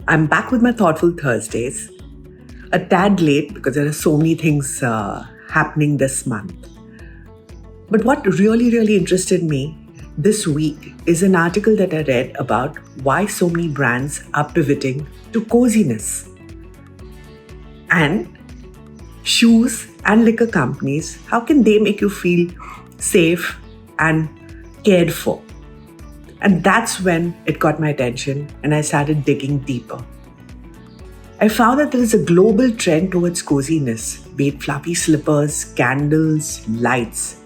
I'm back with my Thoughtful Thursdays. A tad late because there are so many things happening this month. But what really interested me this week is an article that I read about why so many brands are pivoting to coziness. And shoes and liquor companies, how can they make you feel safe and cared for? And that's when it got my attention and I started digging deeper. I found that there is a global trend towards coziness, be it fluffy slippers, candles, lights.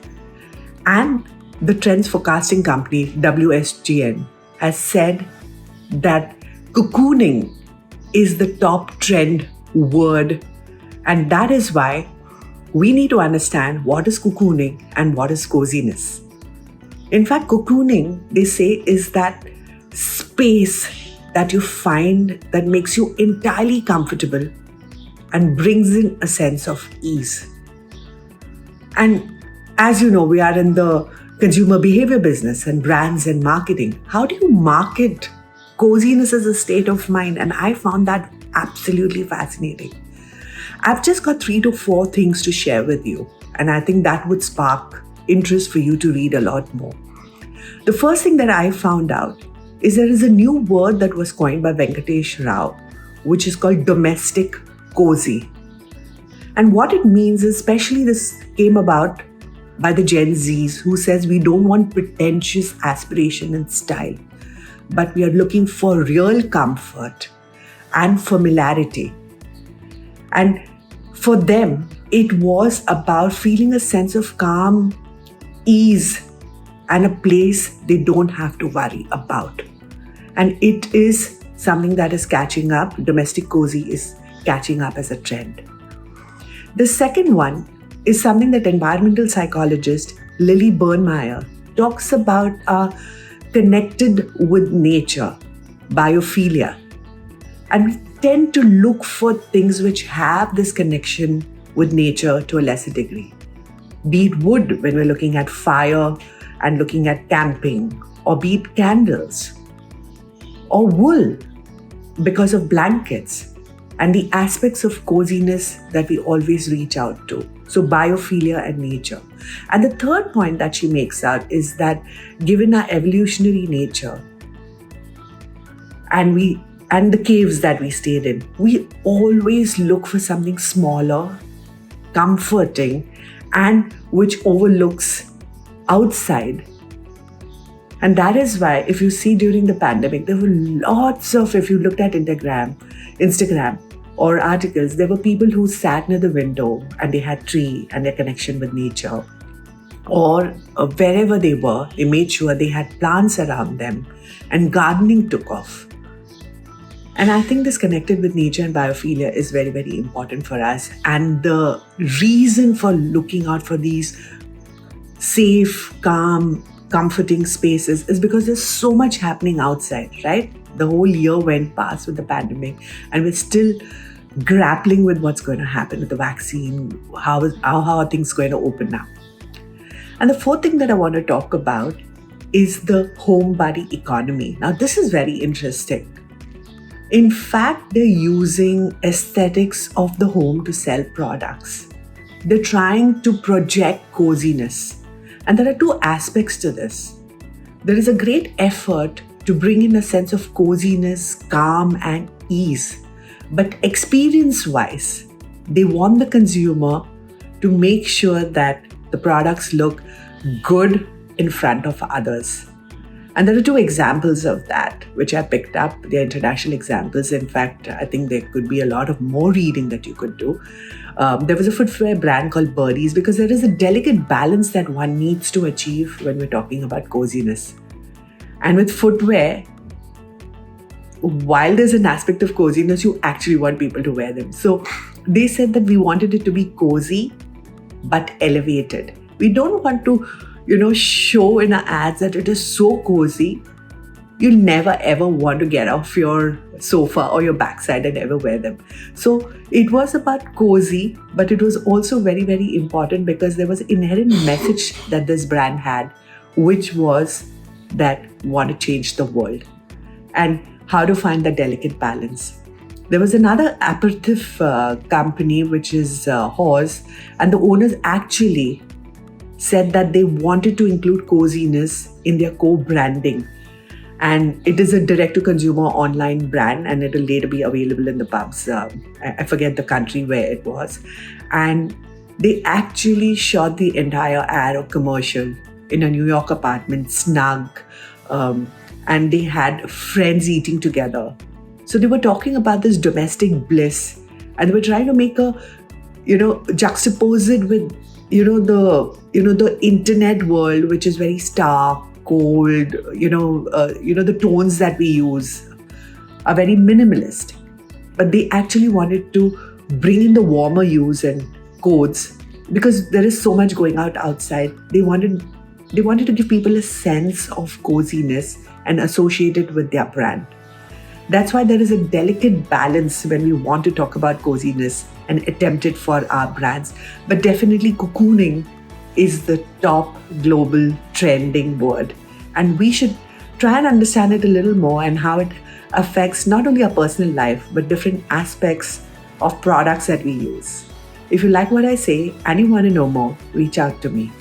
And the trends forecasting company WSGN has said that cocooning is the top trend word, and that is why we need to understand what is cocooning and what is coziness. In fact, cocooning, they say, is that space that you find that makes you entirely comfortable and brings in a sense of ease. And as you know, we are in the consumer behavior business and brands and marketing. How do you market coziness as a state of mind? And I found that absolutely fascinating. I've just got 3 to 4 things to share with you, and I think that would spark interest for you to read a lot more. The first thing that I found out is there is a new word that was coined by Venkatesh Rao, which is called domestic cozy. And what it means is, especially this came about by the Gen Zs who says we don't want pretentious aspiration and style, but we are looking for real comfort and familiarity. And for them, it was about feeling a sense of calm, ease, and a place they don't have to worry about. And it is something that is catching up. Domestic cozy is catching up as a trend. The second one is something that environmental psychologist Lily Bernmeyer talks about, connected with nature, biophilia. And we tend to look for things which have this connection with nature to a lesser degree. Be it wood when we're looking at fire and looking at camping, or be it candles, or wool because of blankets, and the aspects of coziness that we always reach out to. So biophilia and nature. And the third point that she makes out is that given our evolutionary nature and the caves that we stayed in, we always look for something smaller, comforting, and which overlooks outside. And that is why, if you see during the pandemic, there were lots of, if you looked at Instagram or articles, there were people who sat near the window and they had tree and their connection with nature. Or wherever they were, they made sure they had plants around them and gardening took off. And I think this connected with nature and biophilia is very important for us. And the reason for looking out for these safe, calm, comforting spaces is because there's so much happening outside, right? The whole year went past with the pandemic and we're still grappling with what's going to happen with the vaccine, how are things going to open now. And the fourth thing that I want to talk about is the homebody economy. Now, this is very interesting. In fact, they're using aesthetics of the home to sell products. They're trying to project coziness. And there are 2 aspects to this. There is a great effort to bring in a sense of coziness, calm, and ease. But experience-wise, they want the consumer to make sure that the products look good in front of others. And there are 2 examples of that, which I picked up. They're international examples. In fact, I think there could be a lot of more reading that you could do. There was a footwear brand called Birdies, because there is a delicate balance that one needs to achieve when we're talking about coziness. And with footwear, while there's an aspect of coziness, you actually want people to wear them. So they said that we wanted it to be cozy, but elevated. We don't want to, show in our ads that it is so cozy, you'll never ever want to get off your sofa or your backside and ever wear them. So it was about cozy, but it was also very important because there was an inherent message that this brand had, which was that want to change the world. And how to find the delicate balance. There was another aperitif company, which is Horse, and the owners actually said that they wanted to include coziness in their co-branding. And it is a direct-to-consumer online brand, and it will later be available in the pubs. I forget the country where it was. And they actually shot the entire ad or commercial in a New York apartment, snug, and they had friends eating together. So they were talking about this domestic bliss, and they were trying to make juxtapose it with the internet world, which is very stark, cold. The tones that we use are very minimalist, but they actually wanted to bring in the warmer hues and codes because there is so much going out outside. They wanted to give people a sense of coziness and associate it with their brand. That's why there is a delicate balance when we want to talk about coziness and attempt it for our brands. But definitely cocooning is the top global trending word. And we should try and understand it a little more and how it affects not only our personal life, but different aspects of products that we use. If you like what I say and you want to know more, reach out to me.